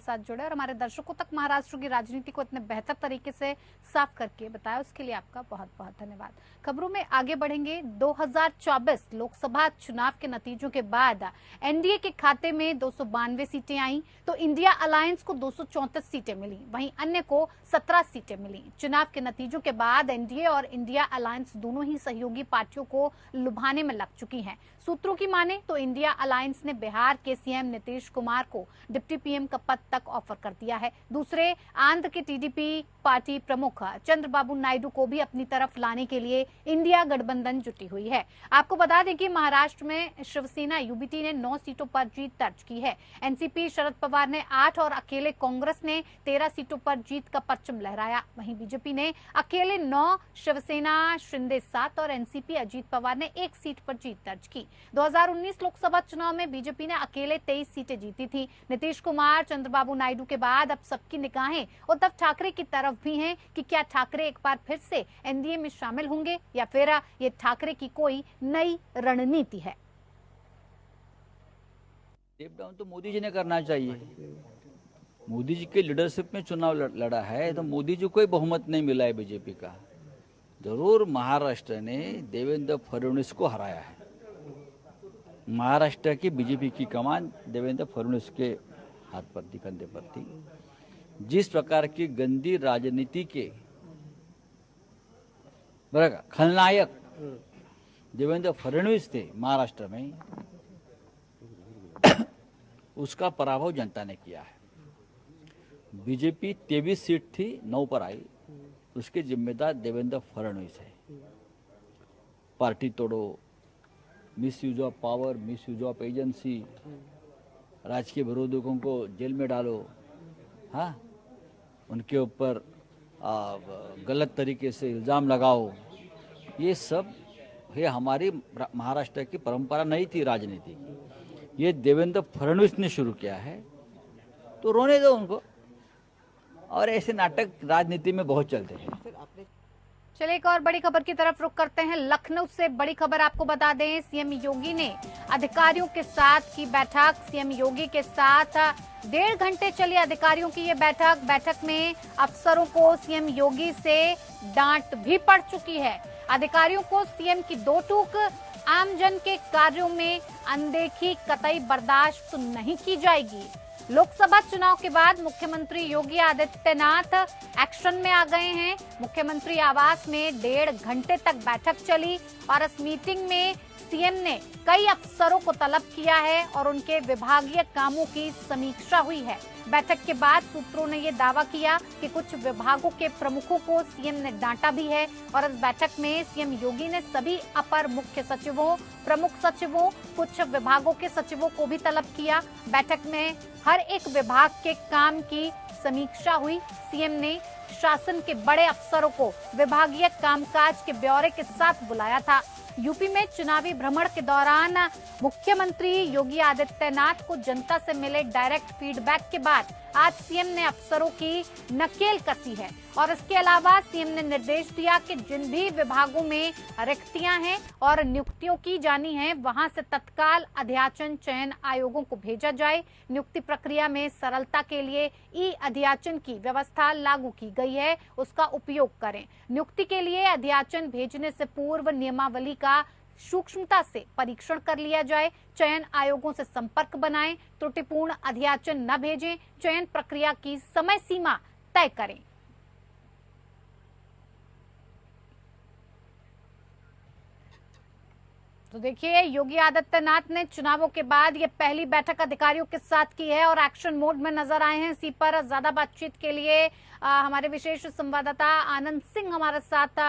साथ जुड़े और हमारे दर्शकों तक महाराष्ट्र की राजनीति को इतने बेहतर तरीके से साफ करके बताया, उसके लिए आपका बहुत बहुत धन्यवाद। खबरों में आगे बढ़ेंगे। 2024 लोकसभा चुनाव के नतीजों के बाद एनडीए के खाते में 292 सीटें आई, तो इंडिया अलायंस को 234 सीटें मिली, वहीं अन्य को 17 सीटें मिली। चुनाव के नतीजों के बाद एनडीए और इंडिया अलायंस दोनों ही सहयोगी पार्टियों को लुभाने में लग चुकी हैं। सूत्रों की माने तो इंडिया अलायंस ने बिहार के सीएम नीतीश कुमार को डिप्टी पीएम का पद तक ऑफर कर दिया है। दूसरे आंध्र के टीडीपी पार्टी प्रमुख चंद्रबाबू नायडू को भी अपनी तरफ लाने के लिए इंडिया गठबंधन जुटी हुई है। आपको बता दें कि महाराष्ट्र में शिवसेना यूबीटी ने 9 सीटों पर जीत दर्ज की है। एनसीपी शरद पवार ने 8 और अकेले कांग्रेस ने 13 सीटों पर जीत का परचम लहराया। वहीं बीजेपी ने अकेले 9, शिवसेना शिंदे 7 और एनसीपी अजीत पवार ने 1 सीट पर जीत दर्ज की। 2019 लोकसभा चुनाव में बीजेपी ने अकेले 23 सीटें जीती थी। नीतीश कुमार, चंद्रबाबू नायडू के बाद अब सबकी निगाहें उद्धव ठाकरे की तरफ भी हैं कि क्या ठाकरे एक बार फिर से एनडीए में शामिल होंगे या फिर ये ठाकरे की कोई नई रणनीति है। स्टेप डाउन तो मोदी जी ने करना चाहिए। मोदी जी के लीडरशिप में चुनाव लड़ा है, तो मोदी जी को कोई बहुमत नहीं मिला है बीजेपी का। जरूर महाराष्ट्र ने देवेंद्र फडणवीस को हराया है। महाराष्ट्र की बीजेपी की कमान देवेंद्र फडणवीस के हाथ पर थी, कंधे पर थी। जिस प्रकार की गंदी राजनीति के खलनायक देवेंद्र फडणवीस थे महाराष्ट्र में, उसका पराभव जनता ने किया है। बीजेपी 23 सीट थी, 9 पर आई, उसके जिम्मेदार देवेंद्र फडणवीस है। पार्टी तोड़ो, miss use of power, miss use of agency, राजकीय विरोधियों को जेल में डालो, हाँ, उनके ऊपर गलत तरीके से इल्ज़ाम लगाओ, ये सब ये हमारी महाराष्ट्र की परंपरा नहीं थी राजनीति की। ये देवेंद्र फडणवीस ने शुरू किया है, तो रोने दो उनको। और ऐसे नाटक राजनीति में बहुत चलते हैं। चलिए एक और बड़ी खबर की तरफ रुख करते हैं। लखनऊ से बड़ी खबर आपको बता दें, सीएम योगी ने अधिकारियों के साथ की बैठक। सीएम योगी के साथ 1.5 घंटे चली अधिकारियों की ये बैठक में अफसरों को सीएम योगी से डांट भी पड़ चुकी है। अधिकारियों को सीएम की 2 टूक, आमजन के कार्यों में अनदेखी कतई बर्दाश्त नहीं की जाएगी। लोकसभा चुनाव के बाद मुख्यमंत्री योगी आदित्यनाथ एक्शन में आ गए हैं। मुख्यमंत्री आवास में 1.5 घंटे तक बैठक चली और इस मीटिंग में सीएम ने कई अफसरों को तलब किया है और उनके विभागीय कामों की समीक्षा हुई है। बैठक के बाद सूत्रों ने ये दावा किया कि कुछ विभागों के प्रमुखों को सीएम ने डांटा भी है और इस बैठक में सीएम योगी ने सभी अपर मुख्य सचिवों, प्रमुख सचिवों, कुछ विभागों के सचिवों को भी तलब किया। बैठक में हर एक विभाग के काम की समीक्षा हुई। सीएम ने शासन के बड़े अफसरों को विभागीय कामकाज के ब्यौरे के साथ बुलाया था। यूपी में चुनावी भ्रमण के दौरान मुख्यमंत्री योगी आदित्यनाथ को जनता से मिले डायरेक्ट फीडबैक के बाद आज सीएम ने अफसरों की नकेल कसी है और इसके अलावा सीएम ने निर्देश दिया कि जिन भी विभागों में रिक्तियां हैं और नियुक्तियों की जानी है, वहां से तत्काल अध्याचन चयन आयोगों को भेजा जाए। नियुक्ति प्रक्रिया में सरलता के लिए ई अध्याचन की व्यवस्था लागू की गई है, उसका उपयोग करें। नियुक्ति के लिए अध्याचन भेजने से पूर्व नियमावली का सूक्ष्मता से परीक्षण कर लिया जाए। चयन आयोगों से संपर्क बनाएं, त्रुटिपूर्ण अध्याचन न भेजें, चयन प्रक्रिया की समय सीमा तय करें। तो देखिए, योगी आदित्यनाथ ने चुनावों के बाद ये पहली बैठक अधिकारियों के साथ की है और एक्शन मोड में नजर आए हैं। इसी पर ज्यादा बातचीत के लिए हमारे विशेष संवाददाता आनंद सिंह हमारे साथ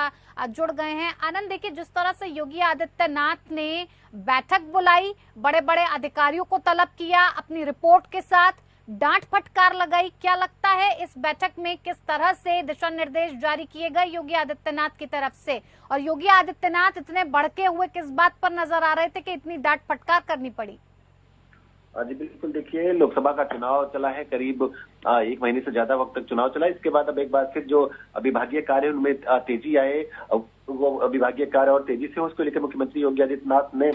जुड़ गए हैं। आनंद, देखिए, जिस तरह से योगी आदित्यनाथ ने बैठक बुलाई, बड़े बड़े अधिकारियों को तलब किया, अपनी रिपोर्ट के साथ डांट फटकार लगाई, क्या लगता है इस बैठक में किस तरह से दिशा निर्देश जारी किए गए योगी आदित्यनाथ की तरफ से? और योगी आदित्यनाथ इतने भड़के हुए किस बात पर नजर आ रहे थे कि इतनी डांट फटकार करनी पड़ी? जी बिल्कुल, देखिए, लोकसभा का चुनाव चला है, करीब 1 महीने से ज्यादा वक्त तक चुनाव चला। इसके बाद अब एक बार फिर जो विभागीय कार्य उनमें तेजी आए, वो विभागीय कार्य और तेजी से उसको लेकर मुख्यमंत्री योगी आदित्यनाथ ने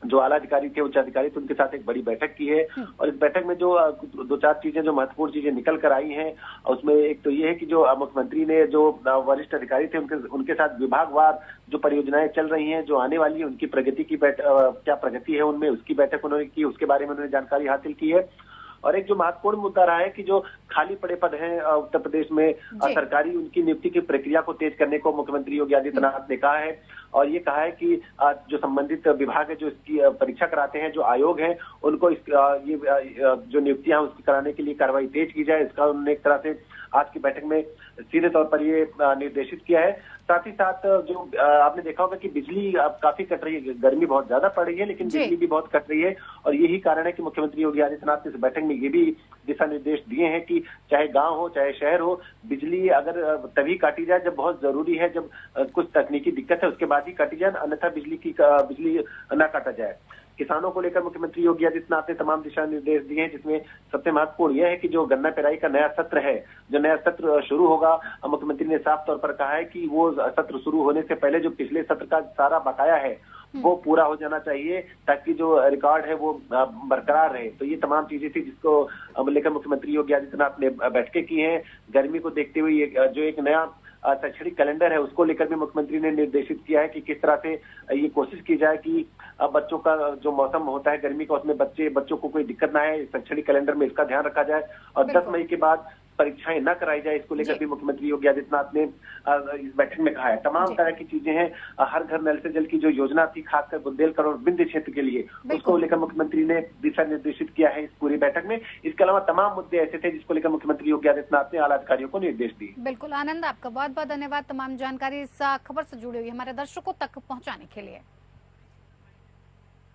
जो आला अधिकारी थे, उच्च अधिकारी थे, उनके साथ एक बड़ी बैठक की है। और इस बैठक में जो दो चार चीजें, जो महत्वपूर्ण चीजें निकल कर आई हैं, उसमें एक तो ये है कि जो मुख्यमंत्री ने जो वरिष्ठ अधिकारी थे उनके साथ विभागवार जो परियोजनाएं चल रही हैं, जो आने वाली है, उनकी प्रगति की क्या प्रगति है उनमें, उसकी बैठक उन्होंने की, उसके बारे में उन्होंने जानकारी हासिल की है। और एक जो महत्वपूर्ण मुद्दा रहा है कि जो खाली पड़े पद हैं उत्तर प्रदेश में सरकारी, उनकी नियुक्ति की प्रक्रिया को तेज करने को मुख्यमंत्री योगी आदित्यनाथ ने कहा है। और ये कहा है कि जो संबंधित विभाग है, जो इसकी परीक्षा कराते हैं, जो आयोग है, उनको ये जो नियुक्तियां उसकी कराने के लिए कार्रवाई तेज की जाए। इसका उन्होंने एक तरह से आज की बैठक में सीधे तौर पर ये निर्देशित किया है। साथ ही साथ जो आपने देखा होगा कि बिजली अब काफी कट रही है, गर्मी बहुत ज्यादा पड़ रही है, लेकिन बिजली भी बहुत कट रही है। और यही कारण है कि मुख्यमंत्री योगी आदित्यनाथ ने इस बैठक में ये भी दिशा निर्देश दिए हैं कि चाहे गांव हो चाहे शहर हो, बिजली अगर तभी काटी जाए जब बहुत जरूरी है, जब कुछ तकनीकी दिक्कत है, उसके बाद ही काटी जाए, अन्यथा बिजली न काटा जाए। किसानों को लेकर मुख्यमंत्री योगी आदित्यनाथ ने तमाम दिशा निर्देश दिए हैं, जिसमें सबसे महत्वपूर्ण यह है कि जो गन्ना पेराई का नया सत्र है, जो नया सत्र शुरू होगा, मुख्यमंत्री ने साफ तौर पर कहा है कि वो सत्र शुरू होने से पहले जो पिछले सत्र का सारा बकाया है वो पूरा हो जाना चाहिए, ताकि जो रिकॉर्ड है वो बरकरार रहे। तो ये तमाम चीजें थी जिसको लेकर मुख्यमंत्री योगी आदित्यनाथ ने बैठकें की हैं। गर्मी को देखते हुए जो एक नया शैक्षणिक कैलेंडर है, उसको लेकर भी मुख्यमंत्री ने निर्देशित किया है कि किस तरह से ये कोशिश की जाए कि बच्चों का जो मौसम होता है गर्मी का, उसमें बच्चों को कोई दिक्कत ना है। शैक्षणिक कैलेंडर में इसका ध्यान रखा जाए और 10 मई के बाद परीक्षाएं न कराई जाए, इसको लेकर भी मुख्यमंत्री योगी आदित्यनाथ ने इस बैठक में कहा है। तमाम तरह की चीजें हैं। हर घर नल से जल की जो योजना थी, खासकर बुंदेलखंड और विंध्य क्षेत्र के लिए, उसको लेकर मुख्यमंत्री ने दिशा निर्देशित किया है इस पूरी बैठक में। इसके अलावा तमाम मुद्दे ऐसे थे जिसको लेकर मुख्यमंत्री योगी आदित्यनाथ ने आला अधिकारियों को निर्देश दिए। बिल्कुल आनंद, आपका बहुत बहुत धन्यवाद तमाम जानकारी इस खबर से जुड़ी हुई हमारे दर्शकों तक पहुंचाने के लिए।